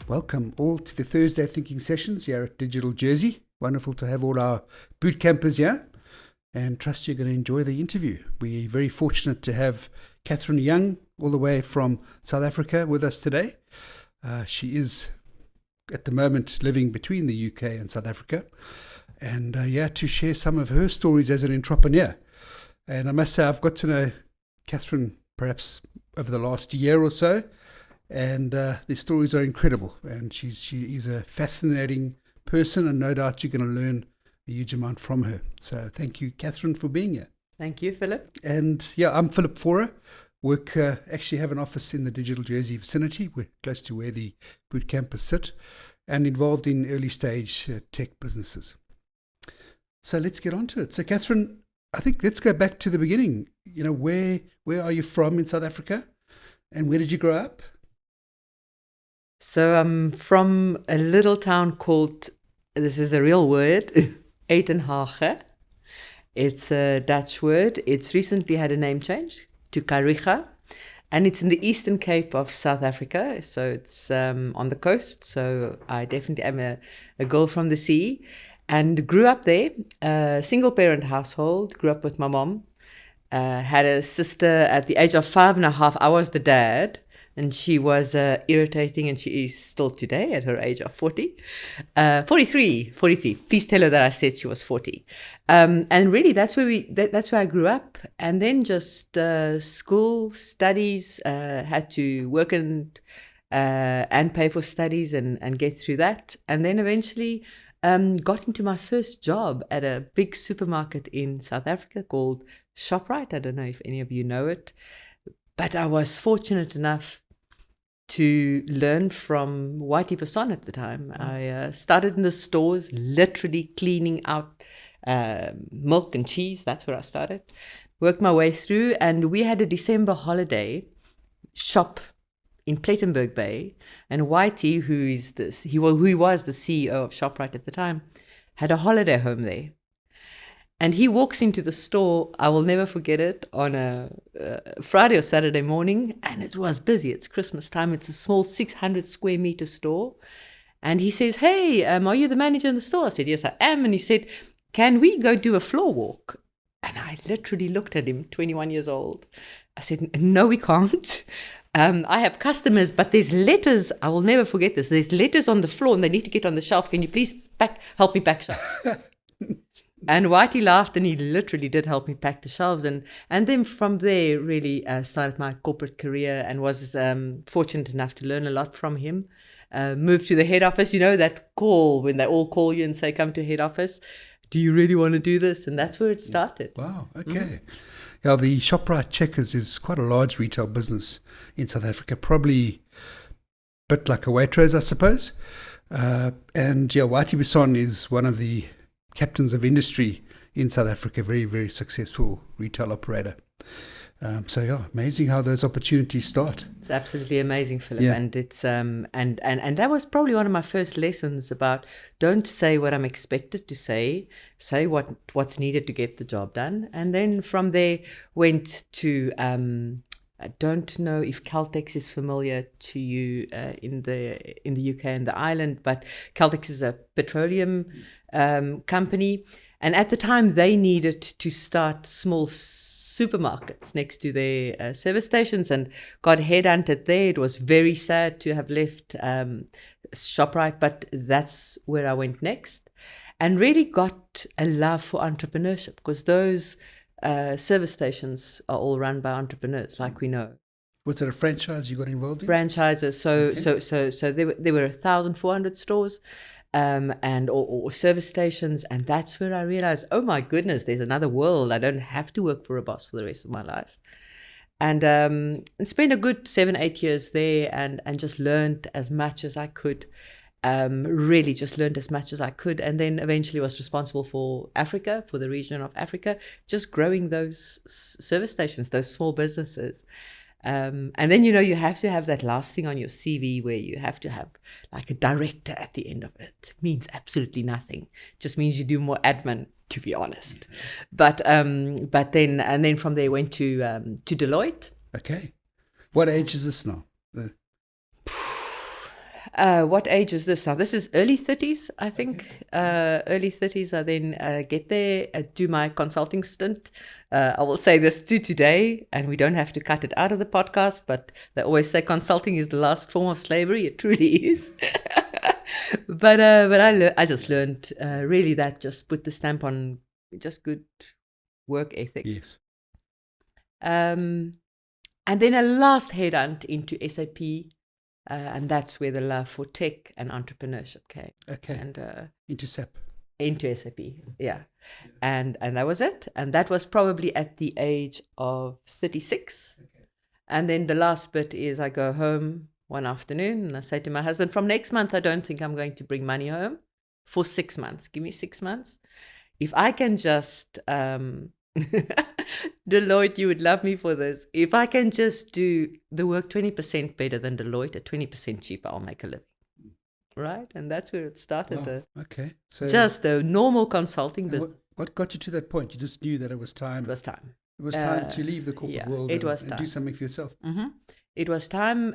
Welcome all to the Thursday Thinking Sessions here at Digital Jersey. Wonderful to have all our boot campers here, and trust you're going to enjoy the interview. We're very fortunate to have Catherine Young all the way from South Africa with us today. She is at the moment living between the UK and South Africa, and to share some of her stories as an entrepreneur. And I must say, I've got to know Catherine perhaps over the last year or so, and the stories are incredible. And she is a fascinating person, and no doubt you're going to learn a huge amount from her. So thank you, Catherine, for being here. Thank you, Philip. And I'm Phillip Faure. Actually have an office in the Digital Jersey vicinity. We're close to where the boot campers sit, and involved in early stage tech businesses. So let's get on to it. So Catherine, I think let's go back to the beginning. Where are you from in South Africa, and where did you grow up? So I'm from a little town called, this is a real word, Etenhage. It's a Dutch word. It's recently had a name change to Kariga, and it's in the Eastern Cape of South Africa. So it's on the coast. So I definitely am a girl from the sea, and grew up there, single parent household, grew up with my mom, had a sister at the age of 5.5. I was the dad. And she was irritating, and she is still today at her age of 43. Please tell her that I said she was 40. And really, that's where I grew up. And then just school, studies, had to work and pay for studies and get through that. And then eventually got into my first job at a big supermarket in South Africa called ShopRite. I don't know if any of you know it. But I was fortunate enough to learn from Whitey Passon at the time. I started in the stores, literally cleaning out milk and cheese. That's where I started. Worked my way through, and we had a December holiday shop in Plettenberg Bay. And Whitey, who was the CEO of ShopRite at the time, had a holiday home there. And he walks into the store, I will never forget it, on a Friday or Saturday morning, and it was busy. It's Christmas time. It's a small 600 square meter store. And he says, "Hey, are you the manager in the store?" I said, "Yes, I am." And he said, "Can we go do a floor walk?" And I literally looked at him, 21 years old. I said, "No, we can't. I have customers, but there's letters." I will never forget this. There's letters on the floor, and they need to get on the shelf. Can you please help me pack shelf? And Whitey laughed, and he literally did help me pack the shelves. And then from there, really started my corporate career, and was fortunate enough to learn a lot from him. Moved to the head office, that call when they all call you and say, "Come to head office. Do you really want to do this?" And that's where it started. Wow, okay. Yeah, the ShopRite Checkers is quite a large retail business in South Africa, probably a bit like a Waitrose, I suppose. Whitey Passon is one of the captains of industry in South Africa, very, very successful retail operator. Amazing how those opportunities start. It's absolutely amazing, Philip. Yeah. And it's and that was probably one of my first lessons about don't say what I'm expected to say what's needed to get the job done. And then from there went to I don't know if Caltex is familiar to you in the UK and the island, but Caltex is a petroleum company, and at the time they needed to start small supermarkets next to their service stations, and got headhunted there. It was very sad to have left ShopRite, but that's where I went next, and really got a love for entrepreneurship, because those service stations are all run by entrepreneurs, like we know. Was it a franchise you got involved in? Franchises. So there were 1,400 stores, or service stations, and that's where I realized, oh my goodness, there's another world. I don't have to work for a boss for the rest of my life. And spent a good 7-8 years there, and just learned as much as I could. Really just learned as much as I could, and then eventually was responsible for Africa, for the region of Africa, just growing those service stations, those small businesses. And then, you have to have that last thing on your CV where you have to have like a director at the end of it. It means absolutely nothing. It just means you do more admin to be honest. But then from there went to Deloitte. Okay. What age is this now? What age is this now? This is early 30s, I think. Early 30s. I then get there, do my consulting stint. I will say this too today, and we don't have to cut it out of the podcast, but they always say consulting is the last form of slavery. It truly is. but I just learned really that just put the stamp on just good work ethic. Yes. And then a last headhunt into SAP. And that's where the love for tech and entrepreneurship came. Okay. And into SAP. Into SAP, yeah. And that was it. And that was probably at the age of 36. Okay. And then the last bit is I go home one afternoon and I say to my husband, from next month, I don't think I'm going to bring money home for 6 months. Give me 6 months. If I can just... Deloitte, you would love me for this. If I can just do the work 20% better than Deloitte at 20% cheaper, I'll make a living. Right? And that's where it started. Wow. Okay. So just the normal consulting business. What got you to that point? You just knew that it was time. It was time. It was time to leave the corporate world and do something for yourself. Mm-hmm. It was time.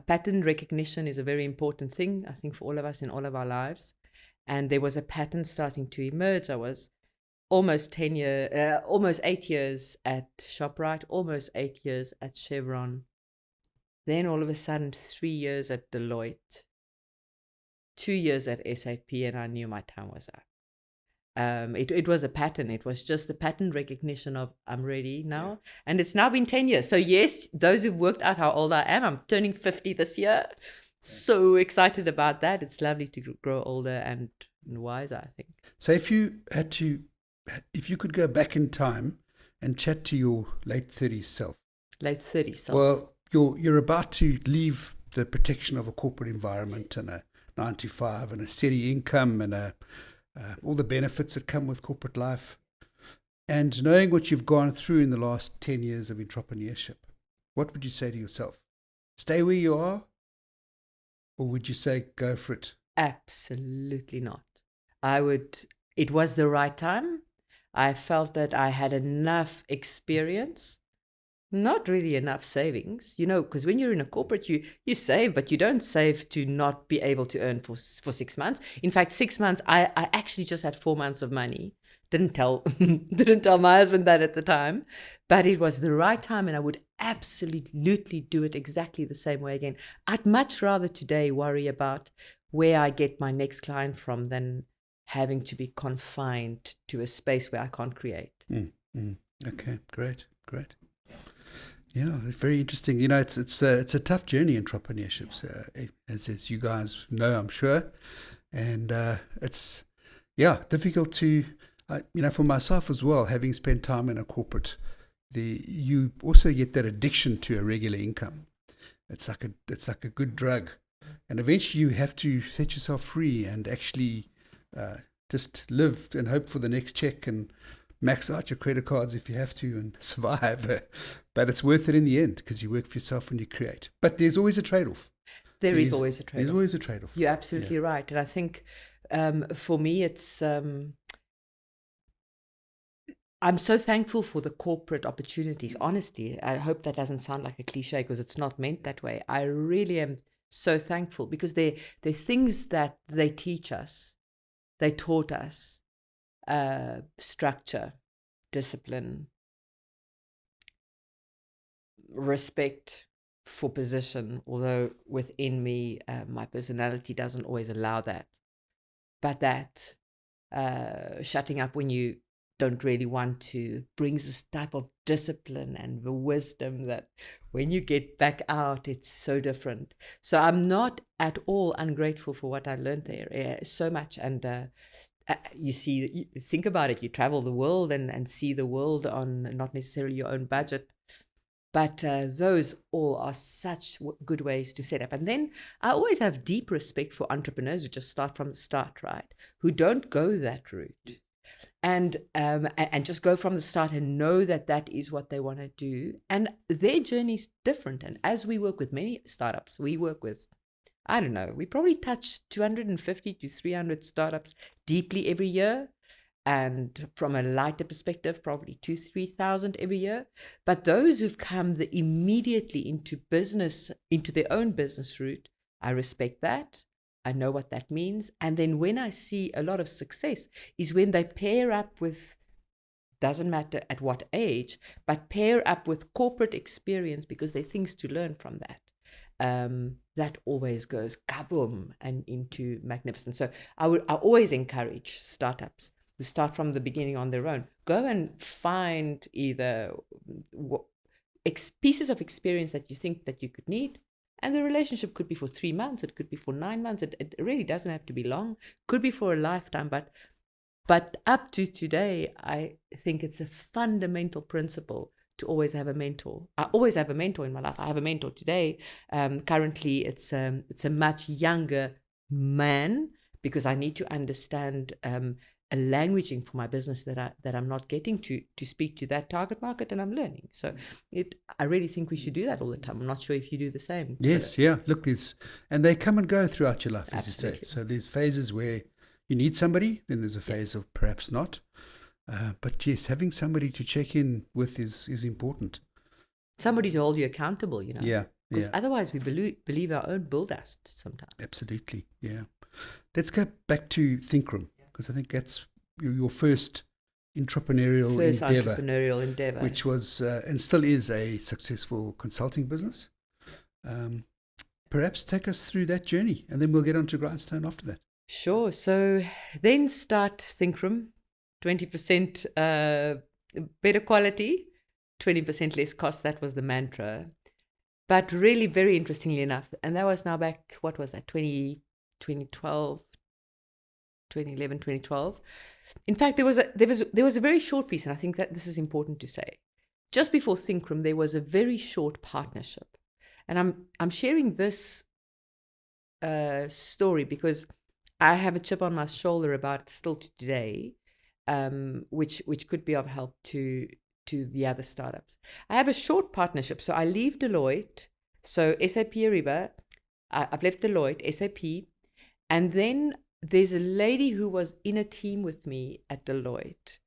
Pattern recognition is a very important thing, I think, for all of us in all of our lives. And there was a pattern starting to emerge. I was almost 8 years at ShopRite, almost 8 years at Chevron. Then all of a sudden, 3 years at Deloitte, 2 years at SAP, and I knew my time was up. It was a pattern. It was just the pattern recognition of I'm ready now. Yeah. And it's now been 10 years. So yes, those who've worked out how old I am, I'm turning 50 this year. So excited about that. It's lovely to grow older and wiser, I think. So if you could go back in time and chat to your late 30s self. Late 30s self. Well, you're about to leave the protection of a corporate environment and a 9 to 5 and a steady income and all the benefits that come with corporate life. And knowing what you've gone through in the last 10 years of entrepreneurship, what would you say to yourself? Stay where you are? Or would you say go for it? Absolutely not. It was the right time. I felt that I had enough experience, not really enough savings, because when you're in a corporate, you save, but you don't save to not be able to earn for 6 months. In fact, 6 months, I actually just had 4 months of money. Didn't tell my husband that at the time, but it was the right time and I would absolutely do it exactly the same way again. I'd much rather today worry about where I get my next client from than having to be confined to a space where I can't create. Okay, great. Yeah, it's very interesting. It's a tough journey, entrepreneurship, as you guys know, I'm sure, and it's difficult to, for myself as well, having spent time in a corporate, you also get that addiction to a regular income. It's like a good drug, and eventually you have to set yourself free and actually. Just live and hope for the next check and max out your credit cards if you have to and survive. But it's worth it in the end because you work for yourself and you create. But there's always a trade-off. There's always a trade-off. There's always a trade-off. You're absolutely right. And I think for me, it's... I'm so thankful for the corporate opportunities. Honestly, I hope that doesn't sound like a cliche because it's not meant that way. I really am so thankful because they're things that they teach us. They taught us structure, discipline, respect for position, although within me, my personality doesn't always allow that. But that shutting up when you don't really want to brings this type of discipline and the wisdom that when you get back out, it's so different. So I'm not at all ungrateful for what I learned there so much. And you think about it, you travel the world and see the world on not necessarily your own budget. But those all are such good ways to set up. And then I always have deep respect for entrepreneurs who just start from the start, right? Who don't go that route. And just go from the start and know that that is what they want to do. And their journey is different. And as we work with many startups, we work with I don't know, we probably touch 250 to 300 startups deeply every year. And from a lighter perspective, probably 2,000-3,000 every year. But those who've come immediately into business, into their own business route, I respect that. I know what that means. And then when I see a lot of success is when they pair up with, doesn't matter at what age, but pair up with corporate experience because there are things to learn from that. That always goes kaboom and into magnificent. So I always encourage startups who start from the beginning on their own. Go and find either pieces of experience that you think that you could need. And the relationship could be for 3 months. It could be for 9 months. It really doesn't have to be long. Could be for a lifetime. But up to today, I think it's a fundamental principle to always have a mentor. I always have a mentor in my life. I have a mentor today. Currently, it's a much younger man because I need to understand a languaging for my business that I'm not getting to speak to that target market, and I'm learning. So I really think we should do that all the time. I'm not sure if you do the same. Yes, yeah. Look, and they come and go throughout your life, as Absolutely. you say. So there's phases where you need somebody, then there's a phase of perhaps not. But yes, having somebody to check in with is important. Somebody to hold you accountable, Yeah. Because otherwise we believe our own bull dust sometimes. Absolutely, yeah. Let's go back to Thinkroom, because I think that's your first entrepreneurial endeavor, which was and still is a successful consulting business. Perhaps take us through that journey, and then we'll get on to Grindstone after that. Sure. So then start Thinkroom, 20% better quality, 20% less cost. That was the mantra. But really, very interestingly enough, and that was now back, what was that, 2012, 2011, 2012. In fact, there was a very short piece, and I think that this is important to say. Just before Thinkroom, there was a very short partnership. And I'm sharing this story because I have a chip on my shoulder about it still today, which could be of help to the other startups. I have a short partnership. So I leave Deloitte. So SAP Ariba, I've left Deloitte, SAP. And then there's a lady who was in a team with me at Deloitte.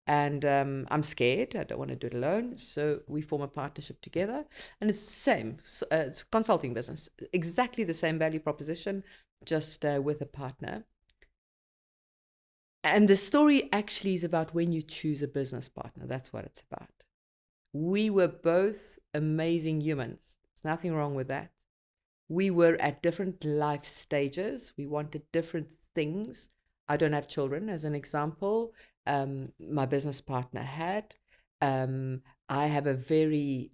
And I'm scared. I don't want to do it alone. So we form a partnership together. And it's the same. It's a consulting business. Exactly the same value proposition, just with a partner. And the story actually is about when you choose a business partner. That's what it's about. We were both amazing humans. There's nothing wrong with that. We were at different life stages. We wanted different things. I don't have children, as an example. My business partner had. I have a very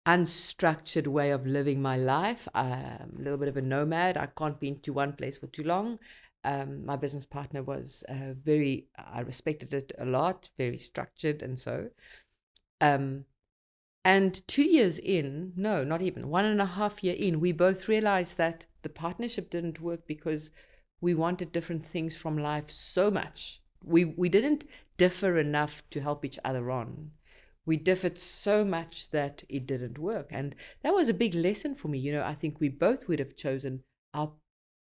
unstructured way of living my life. I'm a little bit of a nomad. I can't be into one place for too long. My business partner was I respected it a lot, very structured, and so. And 2 years in, no, not even, 1.5 years in, we both realized that the partnership didn't work because we wanted different things from life so much. We didn't differ enough to help each other on. We differed so much that it didn't work. And that was a big lesson for me. I think we both would have chosen our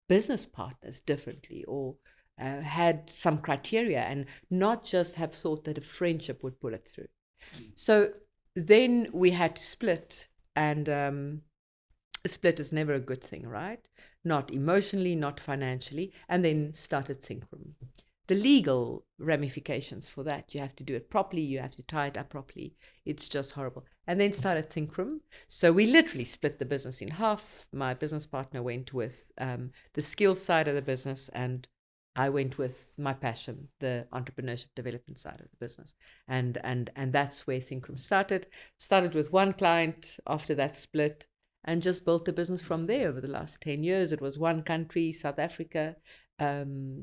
business partners differently, or had some criteria, and not just have thought that a friendship would pull it through. So then we had to split, and a split is never a good thing, right? Not emotionally, not financially, and then started Thinkroom. The legal ramifications for that, you have to do it properly, you have to tie it up properly. It's just horrible. And then started Thinkroom. So we literally split the business in half. My business partner went with the skills side of the business, and I went with my passion, the entrepreneurship development side of the business. And that's where Thinkroom started. Started with one client after that split, and just built the business from there over the last 10 years. It was one country, South Africa.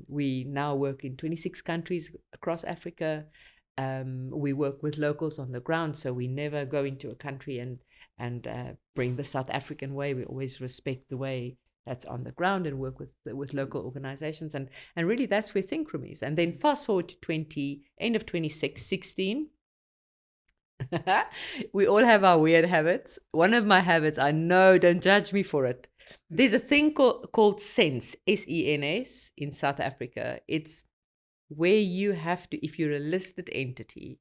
We now work in 26 countries across Africa. We work with locals on the ground, so we never go into a country and bring the South African way. We always respect the way that's on the ground and work with local organizations. And really that's where Thinkroom is. And then fast forward to end of 2016, We all have our weird habits. One of my habits, I know, don't judge me for it. There's a thing called SENS, SENS, in South Africa. It's where you have to, if you're a listed entity,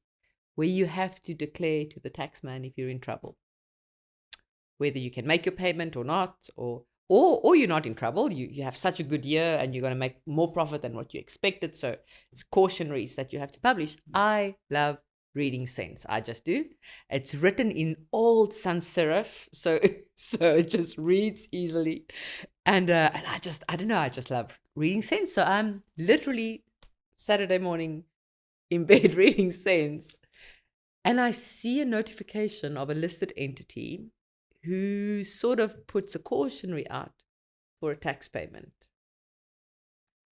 where you have to declare to the taxman if you're in trouble, whether you can make your payment or not, or you're not in trouble. You have such a good year and you're going to make more profit than what you expected. So it's cautionaries that you have to publish. I love reading SENS. I just do. It's written in old sans serif, so it just reads easily, and I don't know. I just love reading SENS. So I'm literally Saturday morning in bed reading SENS, and I see a notification of a listed entity who sort of puts a cautionary out for a tax payment.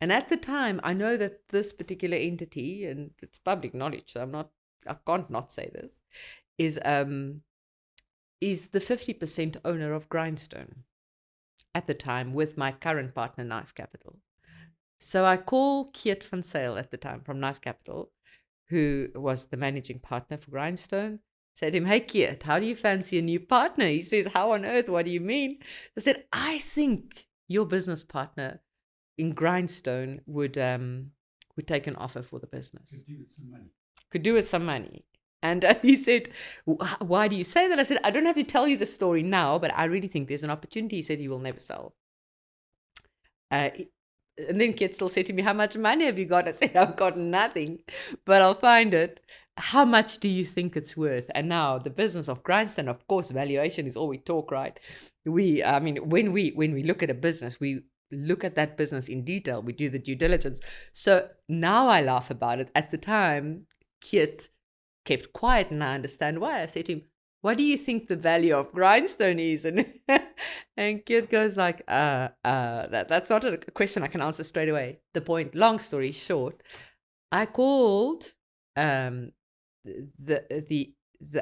And at the time, I know that this particular entity, and it's public knowledge, so I can't not say this, is the 50% owner of Grindstone at the time, with my current partner, Knife Capital. So I call Keert van Zyl at the time from Knife Capital, who was the managing partner for Grindstone. Said to him, "Hey Keert, how do you fancy a new partner?" He says, "How on earth? What do you mean?" I said, "I think your business partner in Grindstone would take an offer for the business. Could do with some money." And he said, "Why do you say that?" I said, "I don't have to tell you the story now, but I really think there's an opportunity." He said, "You will never sell." And then Kit still said to me, "How much money have you got?" I said, "I've got nothing, but I'll find it." "How much do you think it's worth?" And now the business of Grindstone, of course, valuation is all we talk, right? When we look at a business, we look at that business in detail. We do the due diligence. So now I laugh about it. At the time, Kit kept quiet, and I understand why. I said to him, "What do you think the value of Grindstone is?" And Kit goes like, that's not a question I can answer straight away. The point, long story short, I called the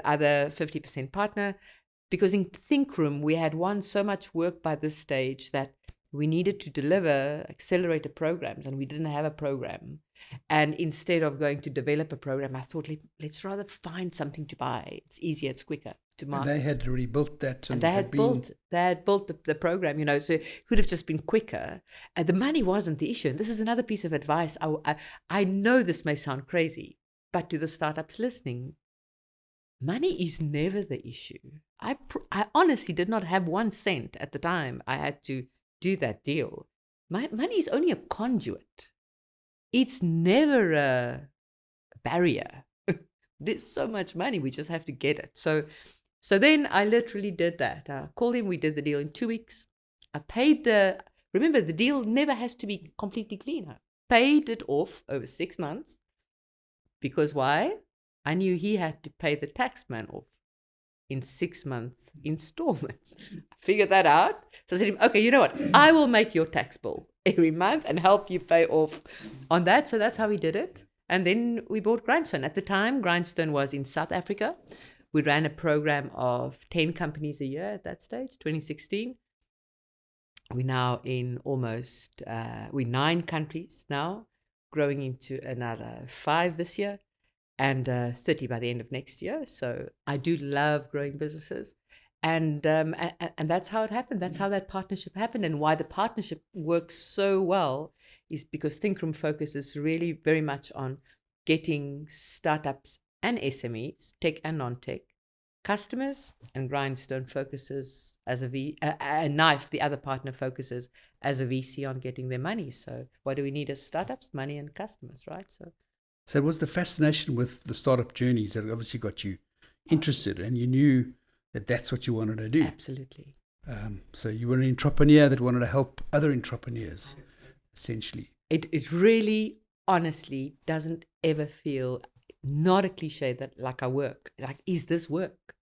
other 50% partner, because in Thinkroom we had won so much work by this stage that we needed to deliver accelerator programs, and we didn't have a program. And instead of going to develop a program, I thought, let's rather find something to buy. It's easier, it's quicker to market. And they had already built that. And they had built the program, so it would have just been quicker. And the money wasn't the issue. And this is another piece of advice. I know this may sound crazy, but to the startups listening, money is never the issue. I honestly did not have 1 cent at the time I had to do that deal. Money is only a conduit. It's never a barrier. There's so much money, we just have to get it. So then I literally did that. I called him, we did the deal in 2 weeks. I paid remember, the deal never has to be completely clean. I paid it off over 6 months. Because why? I knew he had to pay the taxman off in 6-month installments. I figured that out. So I said to him, "Okay, you know what? I will make your tax bill every month and help you pay off on that." So that's how we did it. And then we bought Grindstone. At the time, Grindstone was in South Africa. We ran a program of 10 companies a year at that stage, 2016. We're now in almost, we're 9 countries now, growing into another 5 this year, and 30 by the end of next year. So I do love growing businesses. And that's how it happened. That's how that partnership happened. And why the partnership works so well is because Thinkroom focuses really very much on getting startups and SMEs, tech and non-tech, customers, and Grindstone focuses as a Knife, the other partner, focuses as a VC on getting their money. So what do we need as startups? Money and customers, right? So it was the fascination with the startup journeys that obviously got you interested, and you knew that that's what you wanted to do. Absolutely. So you were an entrepreneur that wanted to help other entrepreneurs, essentially. It really, honestly, doesn't ever feel, not a cliche, that like I work. Like, is this work?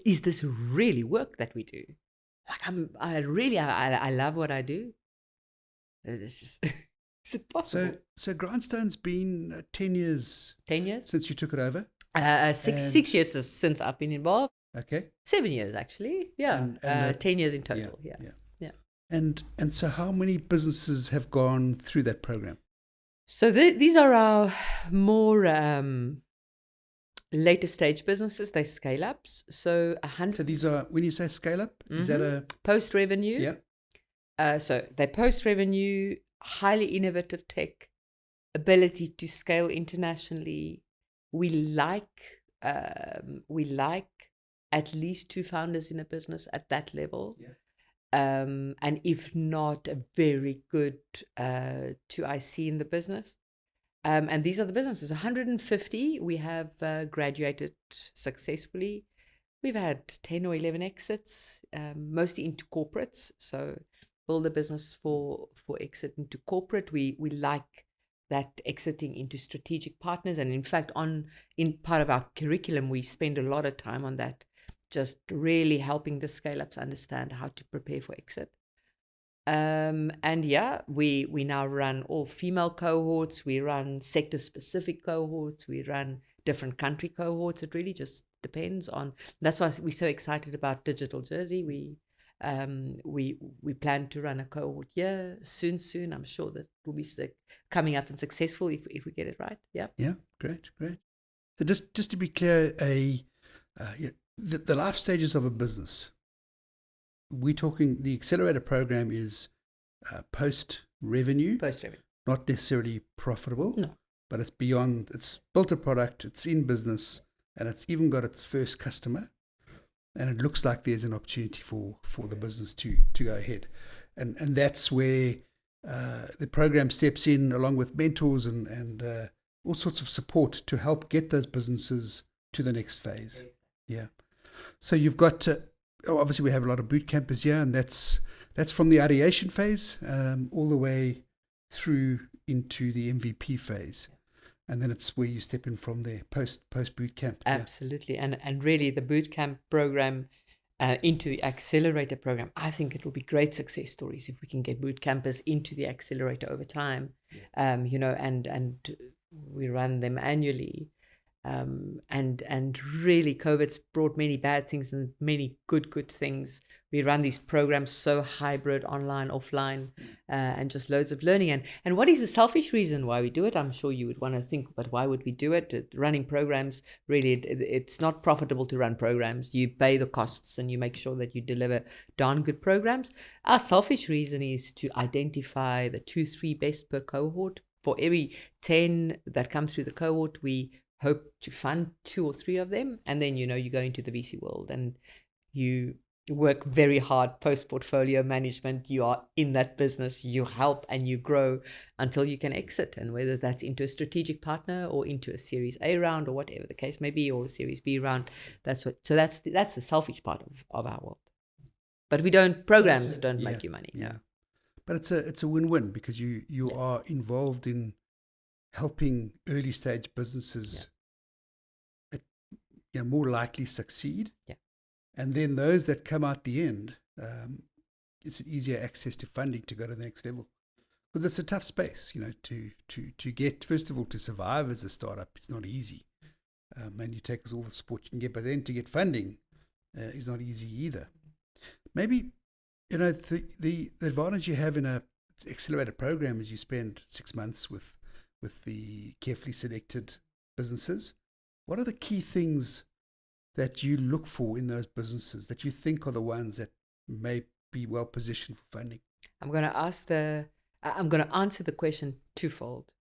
Is this really work that we do? Like I love what I do. It's just, is it possible? So Grindstone's been 10 years. 10 years? Since you took it over? 6 years since I've been involved. Okay. 7 years, actually. Yeah. And 10 years in total. Yeah. And so how many businesses have gone through that program? So these are our more later stage businesses, they scale ups. So So these are, when you say scale up, is that a post revenue? Yeah. So they post revenue, highly innovative tech, ability to scale internationally. We like at least 2 founders in a business at that level. Yeah. And if not, a very good 2 IC in the business. And these are the businesses. 150 we have graduated successfully. We've had 10 or 11 exits, mostly into corporates. So build a business for exit into corporate. We like that exiting into strategic partners. And in fact, in part of our curriculum, we spend a lot of time on that, just really helping the scale-ups understand how to prepare for exit. And yeah, we now run all female cohorts. We run sector-specific cohorts. We run different country cohorts. It really just depends on. That's why we're so excited about Digital Jersey. We plan to run a cohort here soon. I'm sure that will be coming up and successful if we get it right. Yeah. Yeah. Great. So just to be clear, the life stages of a business. We're talking the accelerator program is post revenue, not necessarily profitable. No. But it's beyond. It's built a product. It's in business, and it's even got its first customer. And it looks like there's an opportunity for the business to go ahead. And that's where the program steps in along with mentors and all sorts of support to help get those businesses to the next phase. Yeah. So you've got, obviously we have a lot of boot campers here, and that's from the ideation phase all the way through into the MVP phase. And then it's where you step in from there, post boot camp. Absolutely. And really the boot camp program into the accelerator program, I think it will be great success stories if we can get boot campers into the accelerator over time. And we run them annually. And really COVID's brought many bad things and many good things. We run these programs so hybrid, online, offline, and just loads of learning. And what is the selfish reason why we do it? I'm sure you would want to think, but why would we do it? Running programs, really, it's not profitable to run programs. You pay the costs and you make sure that you deliver darn good programs. Our selfish reason is to identify the 2-3 best per cohort. For every 10 that come through the cohort, we hope to fund 2 or 3 of them, and then you go into the VC world and you work very hard post portfolio management. You are in that business, you help and you grow until you can exit, and whether that's into a strategic partner or into a Series A round or whatever the case may be, or a Series B round. That's the selfish part of our world. But we don't make you money. Yeah. But it's a win-win because you are involved in helping early stage businesses more likely succeed. Yeah. And then those that come out the end, it's an easier access to funding to go to the next level. Because it's a tough space, to get, first of all, to survive as a startup, it's not easy. And you take all the support you can get, but then to get funding is not easy either. Maybe, the advantage you have in a accelerator program is you spend 6 months with the carefully selected businesses. What are the key things that you look for in those businesses that you think are the ones that may be well positioned for funding? I'm going to answer the question twofold,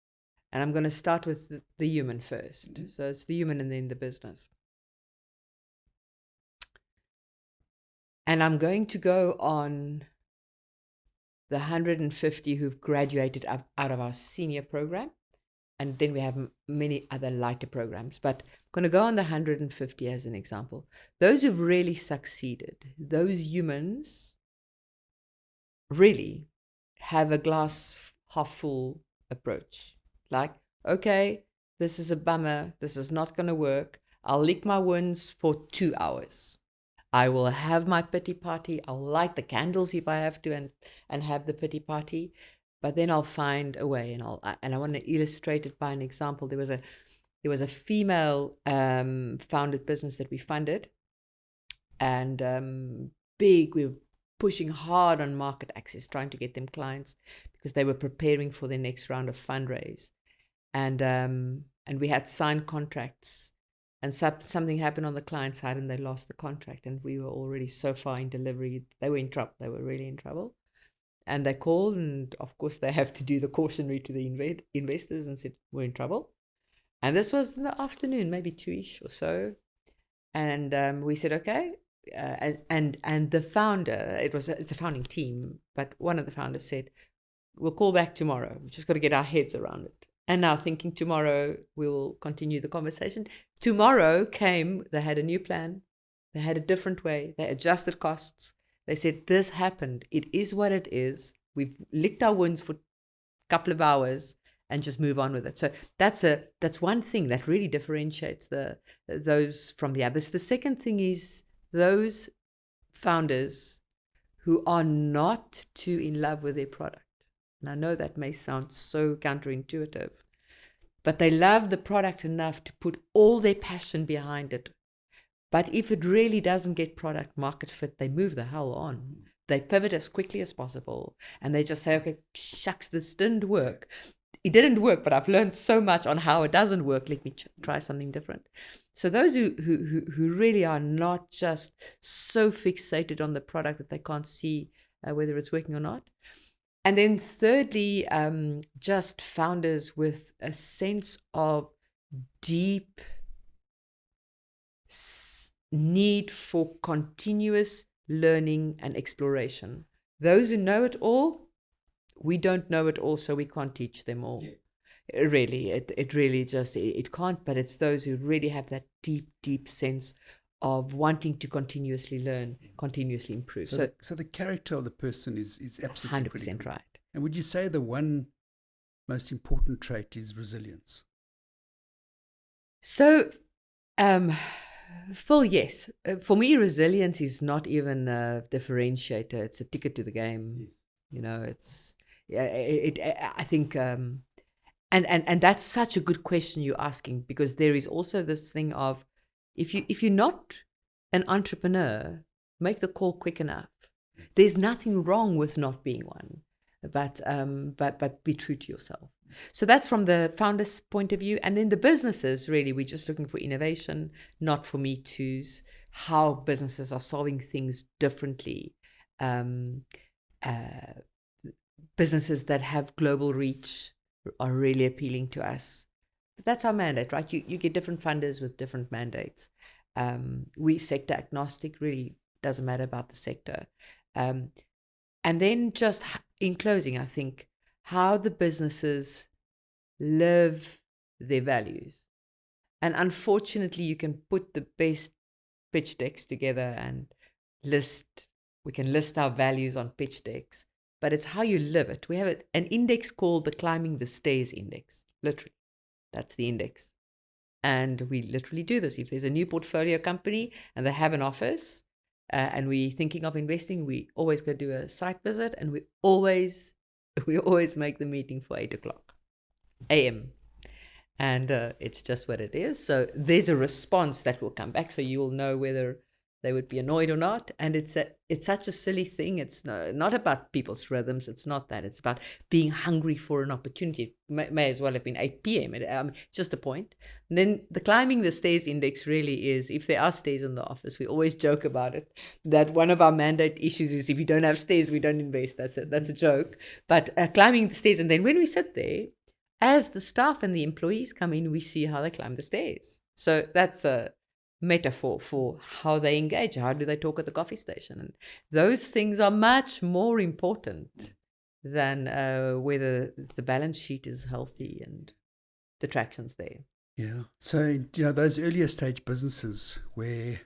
and I'm going to start with the human first. Mm-hmm. So it's the human and then the business. And I'm going to go on the 150 who've graduated out of our senior program. And then we have many other lighter programs. But I'm going to go on the 150 as an example. Those who've really succeeded, those humans really have a glass half full approach. Like, okay, this is a bummer. This is not going to work. I'll lick my wounds for 2 hours. I will have my pity party. I'll light the candles if I have to and have the pity party. But then I'll find a way, and I want to illustrate it by an example. There was a female founded business that we funded, and we were pushing hard on market access, trying to get them clients because they were preparing for their next round of fundraise, and we had signed contracts, and something happened on the client side and they lost the contract, and we were already so far in delivery, they were in trouble. They were really in trouble. And they called, and of course they have to do the cautionary to the investors and said, we're in trouble. And this was in the afternoon, maybe 2-ish or so. And we said, okay. And the founder, it's a founding team, but one of the founders said, we'll call back tomorrow. We've just got to get our heads around it. And now thinking tomorrow, we will continue the conversation. Tomorrow came, they had a new plan. They had a different way. They adjusted costs. They said, this happened. It is what it is. We've licked our wounds for a couple of hours and just move on with it. So that's one thing that really differentiates those from the others. The second thing is those founders who are not too in love with their product. And I know that may sound so counterintuitive, but they love the product enough to put all their passion behind it. But if it really doesn't get product market fit, they move the hell on. They pivot as quickly as possible. And they just say, okay, shucks, this didn't work. It didn't work, but I've learned so much on how it doesn't work. Let me try something different. So those who really are not just so fixated on the product that they can't see whether it's working or not. And then thirdly, just founders with a sense of deep need for continuous learning and exploration. Those who know it all, we don't know it all, so we can't teach them all. Yeah. Really, it really just, it can't, but it's those who really have that deep sense of wanting to continuously learn, continuously improve. So the character of the person is absolutely 100% right. And would you say the one most important trait is resilience? So, Phil, yes. For me, resilience is not even a differentiator. It's a ticket to the game. Yes. You know, I think, and that's such a good question you're asking, because there is also this thing of, if you're not an entrepreneur, make the call quick enough. There's nothing wrong with not being one, but be true to yourself. So that's from the founder's point of view. And then the businesses, really, we're just looking for innovation, not for me to's, how businesses are solving things differently. Businesses that have global reach are really appealing to us. But that's our mandate, right? You get different funders with different mandates. We sector agnostic, really doesn't matter about the sector. And then just in closing, I think how the businesses live their values. And unfortunately, you can put the best pitch decks together and we can list our values on pitch decks, but it's how you live it. We have an index called the Climbing the Stairs Index, literally. That's the index. And we literally do this. If there's a new portfolio company and they have an office and we're thinking of investing, we always go do a site visit, and we always make the meeting for 8:00 a.m. And it's just what it is. So there's a response that will come back, so you will know whether they would be annoyed or not. And it's such a silly thing. It's not about people's rhythms. It's not that. It's about being hungry for an opportunity. It may as well have been 8 p.m. Just a point. And then the Climbing the Stairs Index really is, if there are stairs in the office, we always joke about it, that one of our mandate issues is if you don't have stairs, we don't invest. That's a joke. But climbing the stairs. And then when we sit there, as the staff and the employees come in, we see how they climb the stairs. So that's a metaphor for how they engage. How do they talk at the coffee station? And those things are much more important than whether the balance sheet is healthy and the traction's there. Yeah. So, those earlier stage businesses where,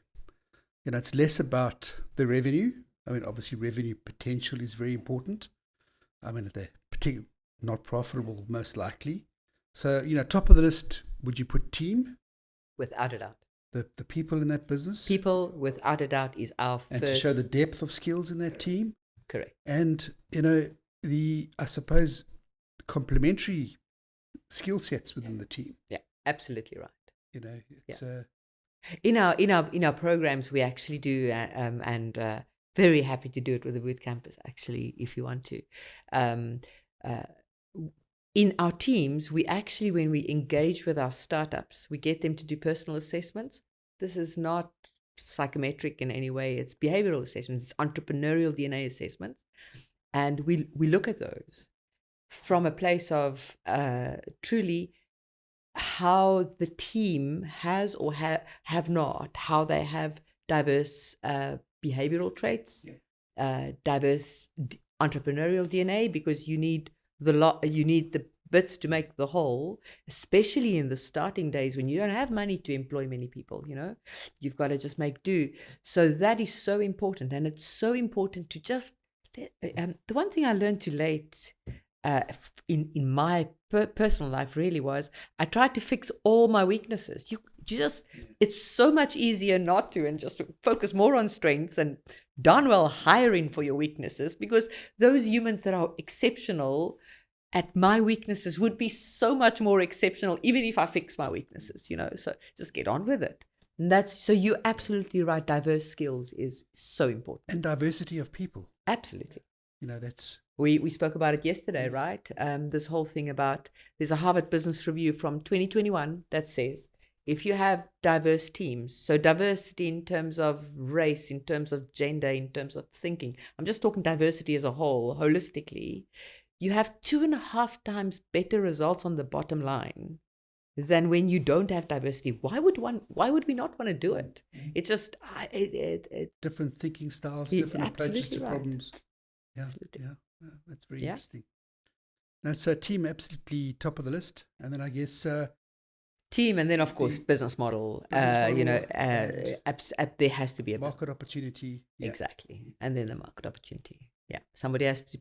it's less about the revenue. I mean, obviously revenue potential is very important. I mean, they're particularly not profitable, most likely. So, top of the list, would you put team? Without a doubt. The people in that business? People, without a doubt, is our first. And to show the depth of skills in that team? Correct. And, I suppose, complementary skill sets within the team. Yeah, absolutely right. It's in our programs, we actually do, and very happy to do it with the boot campus, actually, if you want to. in our teams, we actually, when we engage with our startups, we get them to do personal assessments. This is not psychometric in any way. It's behavioral assessments. It's entrepreneurial DNA assessments. And we look at those from a place of truly how the team has or have not, how they have diverse behavioral traits, diverse entrepreneurial DNA, because you need the bits to make the whole, especially in the starting days when you don't have money to employ many people. You've got to just make do. So that is so important, and it's so important to just the one thing I learned too late in my personal life really was I tried to fix all my weaknesses. It's so much easier not to, and just focus more on strengths, and darn well hiring for your weaknesses, because those humans that are exceptional at my weaknesses would be so much more exceptional even if I fix my weaknesses, so just get on with it. And so you're absolutely right. Diverse skills is so important. And diversity of people. Absolutely. That's... We spoke about it yesterday, right? This whole thing about, there's a Harvard Business Review from 2021 that says, if you have diverse teams, so diversity in terms of race, in terms of gender, in terms of thinking, I'm just talking diversity as a whole, holistically, you have 2.5 times better results on the bottom line than when you don't have diversity. Why would we not want to do it? It's just different thinking styles, different approaches to problems. Yeah, absolutely. Yeah, that's very interesting. Now, so team, absolutely top of the list, and then I guess team, and then of course business model. There has to be a market opportunity. Yeah. Exactly, and then the market opportunity. Yeah, somebody has to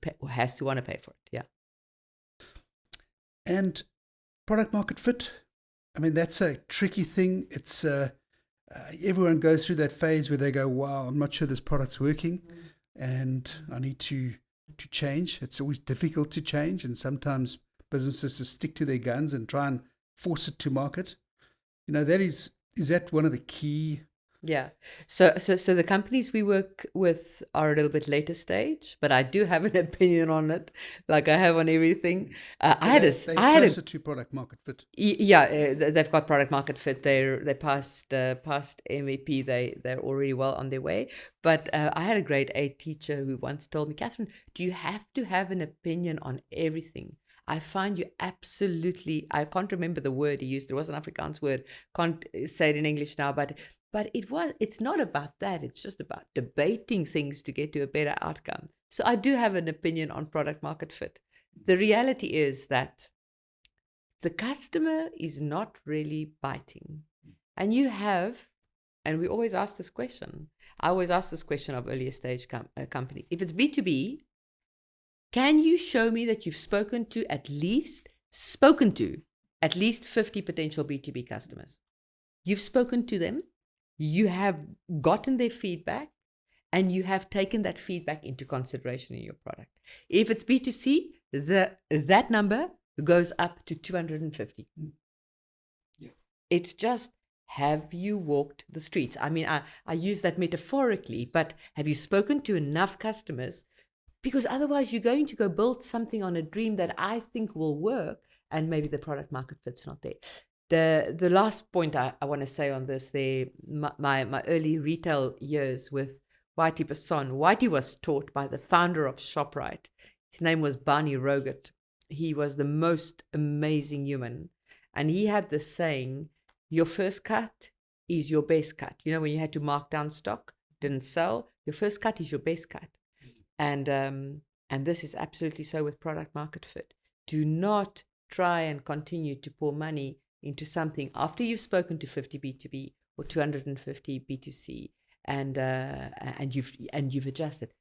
want to pay for it. Yeah, and product market fit. I mean, that's a tricky thing. It's everyone goes through that phase where they go, "Wow, I'm not sure this product's working, and I need to change." It's always difficult to change, and sometimes businesses just stick to their guns and try and force it to market. That is that one of the key? Yeah. So the companies we work with are a little bit later stage, but I do have an opinion on it, like I have on everything. They're closer to product market fit. Yeah, they've got product market fit. They passed MVP. They're already well on their way. But I had a grade 8 teacher who once told me, Catherine, do you have to have an opinion on everything? I find you absolutely, I can't remember the word he used. It was an Afrikaans word. Can't say it in English now, but it's not about that. It's just about debating things to get to a better outcome. So I do have an opinion on product market fit. The reality is that the customer is not really biting. And we always ask this question. I always ask this question of earlier stage companies. If it's B2B, can you show me that you've spoken to at least 50 potential B2B customers? You've spoken to them, you have gotten their feedback, and you have taken that feedback into consideration in your product. If it's B2C, that number goes up to 250. Yeah. It's just, have you walked the streets? I mean, I use that metaphorically, but have you spoken to enough customers? Because otherwise you're going to go build something on a dream that I think will work, and maybe the product market fit's not there. The last point I want to say on this, my early retail years with Whitey Basson. Whitey was taught by the founder of ShopRite. His name was Barney Roget. He was the most amazing human. And he had this saying, your first cut is your best cut. When you had to mark down stock, didn't sell, your first cut is your best cut. And this is absolutely so with product market fit. Do not try and continue to pour money into something after you've spoken to 50 B2B or 250 B2C, and you've adjusted.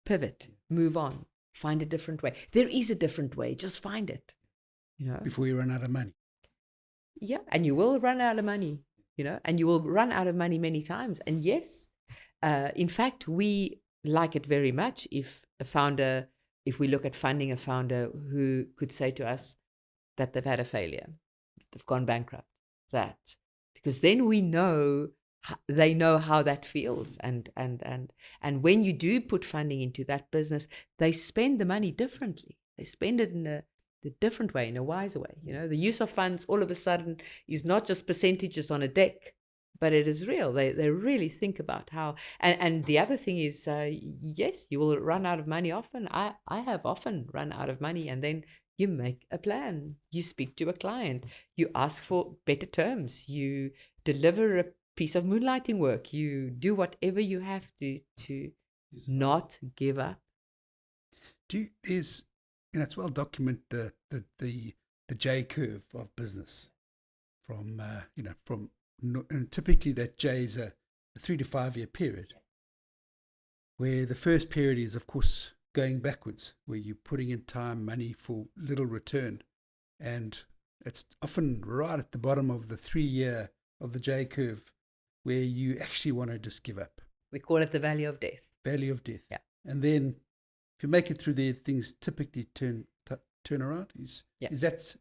Pivot, move on, find a different way. There is a different way. Just find it. Before you run out of money. Yeah, and you will run out of money. And you will run out of money many times. And yes, in fact, we like it very much if we look at funding a founder who could say to us that they've had a failure, they've gone bankrupt, because then we know they know how that feels, and when you do put funding into that business, they spend the money differently. They spend it the different way, in a wiser way. The use of funds all of a sudden is not just percentages on a deck, but it is real. They really think about how. And the other thing is, yes, you will run out of money often. I have often run out of money, and then you make a plan. You speak to a client. You ask for better terms. You deliver a piece of moonlighting work. You do whatever you have to not give up. It's well documented the J curve of business and typically that J is a 3 to 5 year period, where the first period is, of course, going backwards, where you're putting in time, money for little return. And it's often right at the bottom of the 3 year of the J curve where you actually want to just give up. We call it the valley of death. Valley of death. Yeah. And then if you make it through there, things typically turn around. Is that,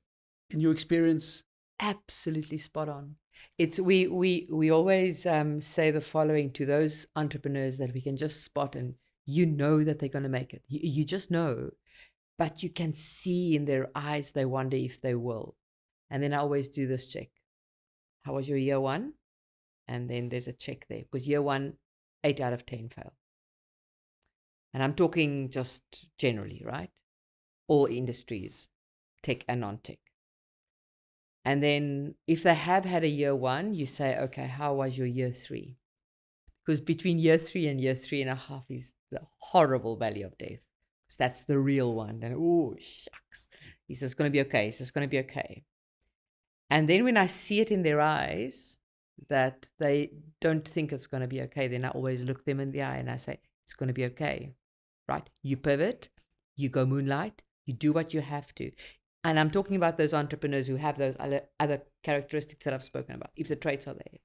in your experience? Absolutely spot on. It's we always say the following to those entrepreneurs that we can just spot, and that they're going to make it. You just know, but you can see in their eyes they wonder if they will. And then I always do this check. How was your year one? And then there's a check there, because year one, 8 out of 10 fail. And I'm talking just generally, right? All industries, tech and non-tech. And then if they have had a year one, you say, okay, how was your year three? Because between year 3 and year 3.5 is the horrible valley of death. Because that's the real one. And oh, shucks. He says, it's going to be okay. He says, it's going to be okay. And then when I see it in their eyes that they don't think it's going to be okay, then I always look them in the eye and I say, it's going to be okay, right? You pivot, you go moonlight, you do what you have to. And I'm talking about those entrepreneurs who have those other characteristics that I've spoken about, if the traits are there.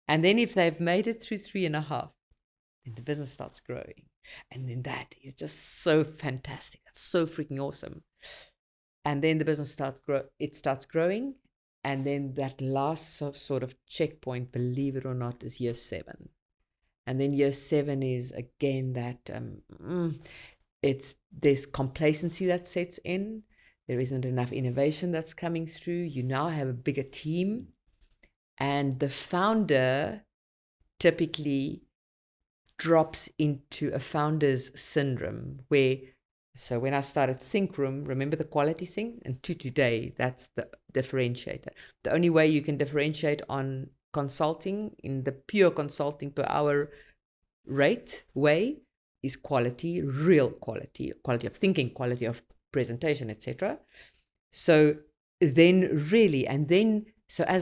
And then if they've made it through 3.5, then the business starts growing. And then that is just so fantastic. That's so freaking awesome. And then the business starts growing. And then that last sort of checkpoint, believe it or not, is year 7. And then year 7 is, again, that there's complacency that sets in. There isn't enough innovation that's coming through. You now have a bigger team. And the founder typically drops into a founder's syndrome so when I started Thinkroom, remember the quality thing? And to today, that's the differentiator. The only way you can differentiate on consulting, in the pure consulting per hour rate way, is quality, real quality of thinking, quality of presentation, etc. So as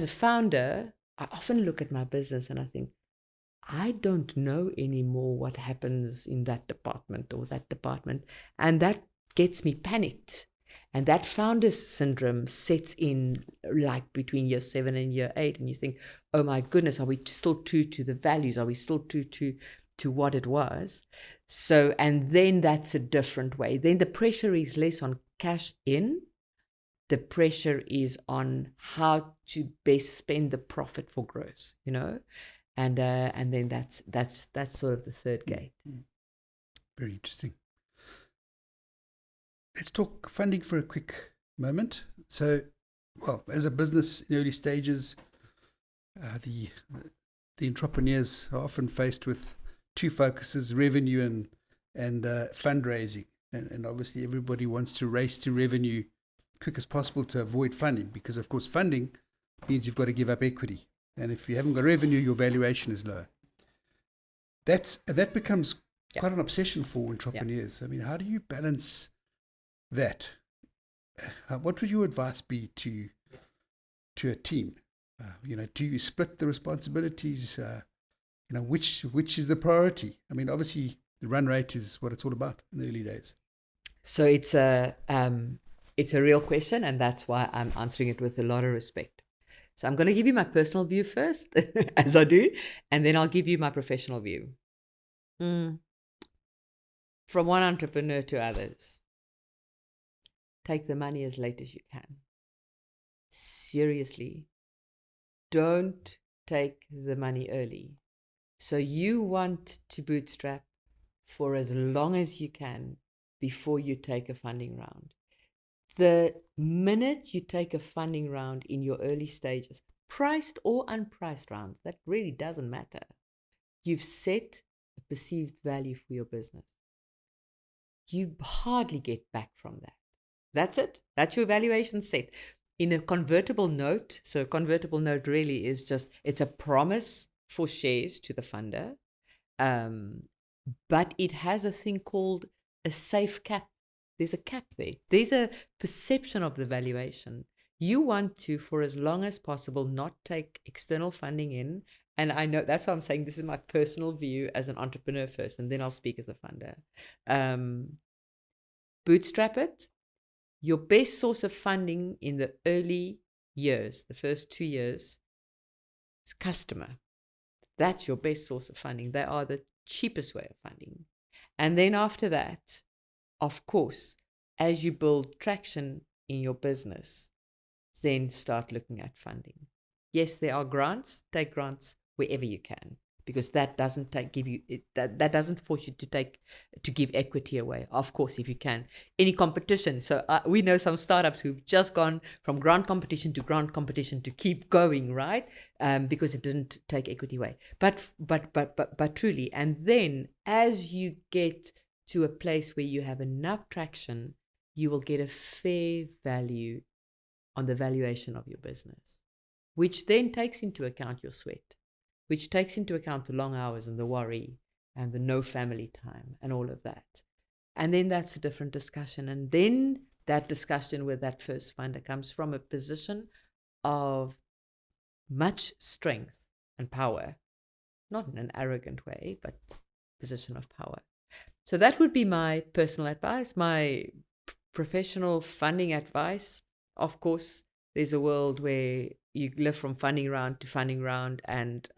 a founder, I often look at my business and I think, I don't know anymore what happens in that department or that department. And that gets me panicked. And that founder syndrome sets in like between year 7 and year 8. And you think, oh my goodness, are we still true to the values? Are we still true to what it was? So, and then that's a different way. Then the pressure is less on cash in. The pressure is on how to best spend the profit for growth, And then that's sort of the third gate. Very interesting. Let's talk funding for a quick moment. So, as a business in the early stages, the entrepreneurs are often faced with two focuses: revenue and fundraising. And obviously, everybody wants to race to revenue quick as possible to avoid funding, because of course funding means you've got to give up equity. And if you haven't got revenue, your valuation is low. That becomes quite an obsession for entrepreneurs. I mean, how do you balance that? What would your advice be to a team? Do you split the responsibilities? Which is the priority? I mean, obviously, the run rate is what it's all about in the early days. So it's a real question, and that's why I'm answering it with a lot of respect. So I'm going to give you my personal view first, as I do, and then I'll give you my professional view. From one entrepreneur to others, take the money as late as you can. Seriously, don't take the money early. So you want to bootstrap for as long as you can before you take a funding round. The minute you take a funding round in your early stages, priced or unpriced rounds, that really doesn't matter. You've set a perceived value for your business. You hardly get back from that. That's it. That's your valuation set. In a convertible note, so a convertible note really is just, it's a promise for shares to the funder, but it has a thing called a safe cap. There's a cap there. There's a perception of the valuation. You want to, for as long as possible, not take external funding in. And I know that's why I'm saying this is my personal view as an entrepreneur first, and then I'll speak as a funder. Bootstrap it. Your best source of funding in the early years, the first 2 years, is customer. That's your best source of funding. They are the cheapest way of funding. And then after that, of course, as you build traction in your business, then start looking at funding. Yes, there are grants. Take grants wherever you can, because that doesn't that doesn't force you to give equity away. Of course, if you can, any competition. So we know some startups who've just gone from grant competition to keep going, right? Because it didn't take equity away. But truly, and then as you get to a place where you have enough traction, you will get a fair value on the valuation of your business, which then takes into account your sweat, which takes into account the long hours and the worry and the no family time and all of that. And then that's a different discussion. And then that discussion with that first funder comes from a position of much strength and power, not in an arrogant way, but position of power. So that would be my personal advice. My professional funding advice, of course, there's a world where you live from funding round to funding round, and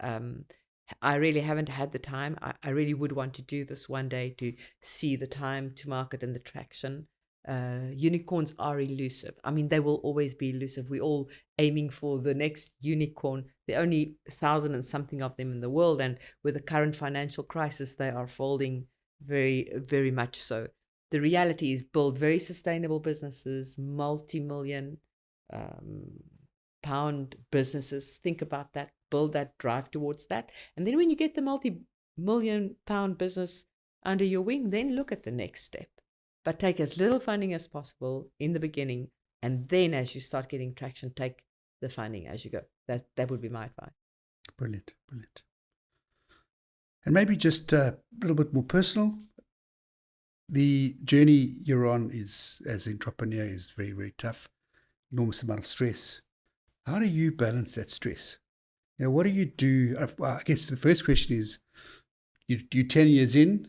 I really haven't had the time. I really would want to do this one day to see the time to market and the traction. Unicorns are elusive. I mean, they will always be elusive. We're all aiming for the next unicorn. There are only 1,000 and something of them in the world, and with the current financial crisis, they are folding very, very much so. The reality is build very sustainable businesses, multi-million pound businesses. Think about that, build that, drive towards that. And then when you get the multi-million pound business under your wing, then look at the next step. But take as little funding as possible in the beginning. And then as you start getting traction, take the funding as you go. That would be my advice. Brilliant, brilliant. And maybe just a little bit more personal. The journey you're on is, as an entrepreneur, is very, very tough. Enormous amount of stress. How do you balance that stress? What do you do? Well, I guess the first question is, you're 10 years in.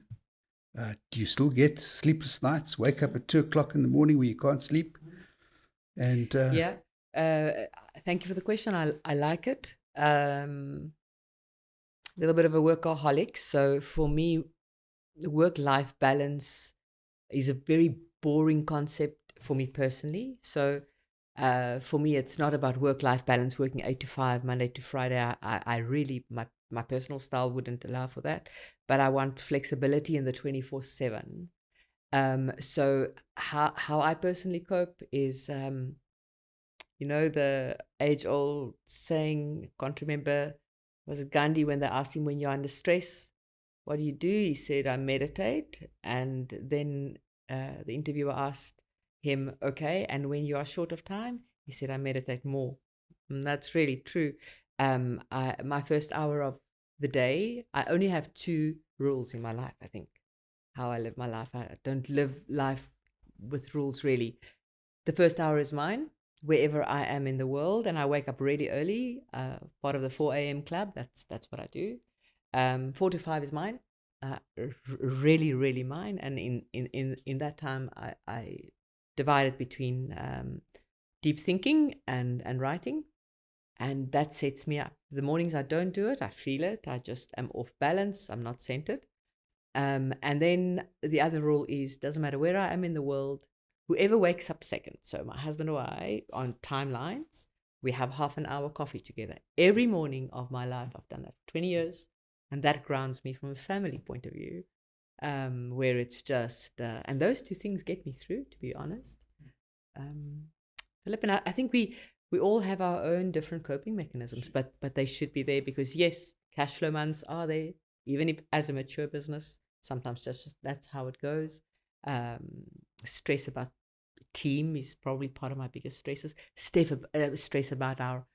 Do you still get sleepless nights? Wake up at 2 o'clock in the morning where you can't sleep? And yeah. Thank you for the question. I like it. A little bit of a workaholic. So for me, work-life balance is a very boring concept for me personally. So for me, it's not about work-life balance, working 8 to 5, Monday to Friday. I really, my personal style wouldn't allow for that. But I want flexibility in the 24/7. So how I personally cope is, the age-old saying, can't remember, was it Gandhi, when they asked him, when you're under stress, what do you do? He said, I meditate. And then the interviewer asked him, okay, and when you are short of time? He said, I meditate more. And that's really true. My first hour of the day, I only have 2 rules in my life, I think, how I live my life. I don't live life with rules, really. The first hour is mine, wherever I am in the world, and I wake up really early, part of the 4 a.m. club. That's what I do. 4 to 5 is mine, really, really mine. And in that time, I divide it between deep thinking and writing, and that sets me up. The mornings I don't do it, I feel it. I just am off balance. I'm not centered. And then the other rule is, doesn't matter where I am in the world, whoever wakes up second. So my husband or I, on timelines, we have half an hour coffee together every morning of my life. I've done that for 20 years. And that grounds me from a family point of view, where it's just, and those 2 things get me through, to be honest. Philip and I think we all have our own different coping mechanisms, but they should be there because yes, cash flow months are there. Even if as a mature business, sometimes just that's how it goes. Stress about team is probably part of my biggest stresses. Stress about our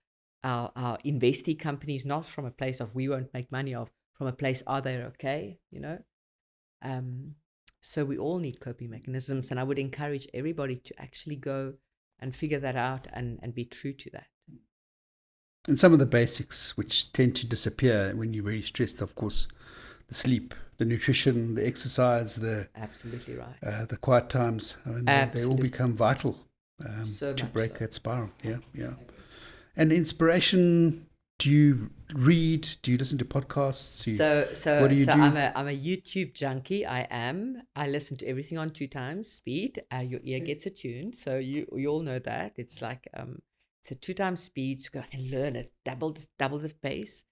investee companies, not from a place of we won't make money, of from a place are they okay, so we all need coping mechanisms, and I would encourage everybody to actually go and figure that out and be true to that. And some of the basics which tend to disappear when you're very stressed, of course, the sleep, the nutrition, the exercise, absolutely right, the quiet times. I mean, they all become vital to break that spiral. Yeah. And inspiration, do you read? Do you listen to podcasts? What do you do? I'm a YouTube junkie. I listen to everything on 2 times speed. Your ear gets attuned, so you all know that. It's like it's a 2 times speed, so I can learn it, double the pace.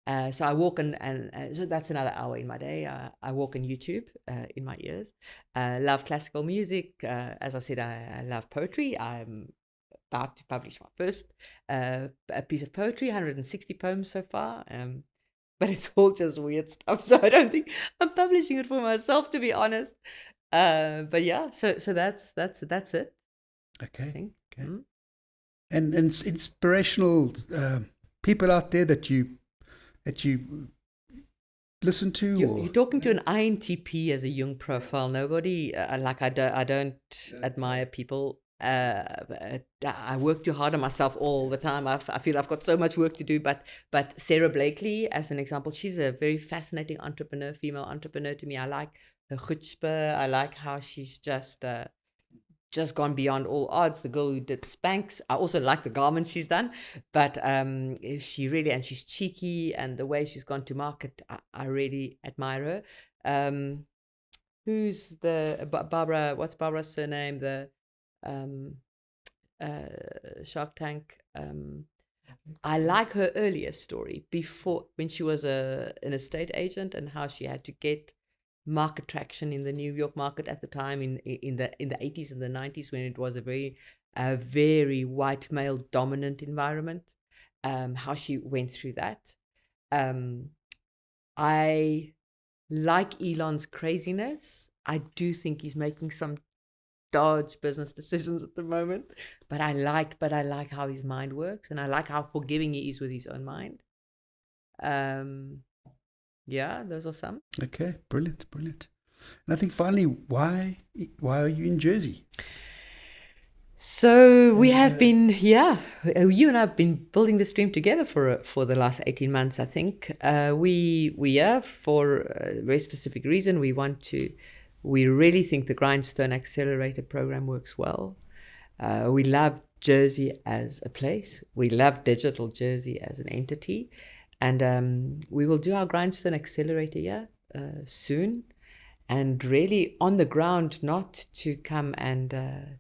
So I walk and so that's another hour in my day. I walk on YouTube in my ears. Love classical music. As I said, I love poetry. I'm about to publish my first a piece of poetry, 160 poems so far. But it's all just weird stuff, so I don't think I'm publishing it for myself, to be honest. But yeah, so that's it. Okay. Mm-hmm. And inspirational people out there that you listen to? You're talking to an INTP as a young profile. Nobody I don't admire people. I work too hard on myself all the time. I feel I've got so much work to do. But Sarah Blakely, as an example, she's a very fascinating female entrepreneur to me. I like her chutzpah. I like how she's just gone beyond all odds. The girl who did Spanx. I also like the garments she's done, but she really, and she's cheeky, and the way she's gone to market, I really admire her. Who's the Barbara? What's Barbara's surname? The Shark Tank. I like her earlier story before, when she was an estate agent, and how she had to get market traction in the New York market at the time in the 80s and the 90s, when it was a very white male dominant environment. How she went through that. I like Elon's craziness. I do think he's making some dodge business decisions at the moment, but I like how his mind works, and I like how forgiving he is with his own mind. Yeah, those are some. Okay, brilliant. And I think finally, why are you in Jersey? So we have been, you and I have been building this dream together for the last 18 months, I think. We are, for a very specific reason. We really think the Grindstone Accelerator program works well. We love Jersey as a place. We love Digital Jersey as an entity. And we will do our Grindstone Accelerator soon. And really on the ground, not to come and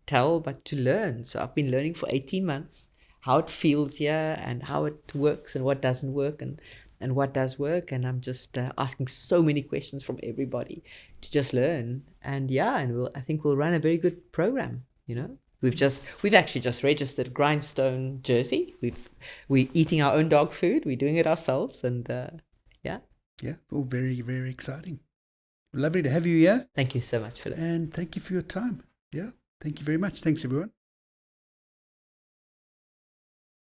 tell, but to learn. So I've been learning for 18 months how it feels here, and how it works, and what doesn't work, and what does work. And I'm just asking so many questions from everybody to just learn. And I think we'll run a very good program. We've actually just registered Grindstone Jersey. We're eating our own dog food. We're doing it ourselves, and all very, very exciting. Lovely to have you here. Thank you so much, Philip. And thank you for your time. Yeah, thank you very much. Thanks, everyone.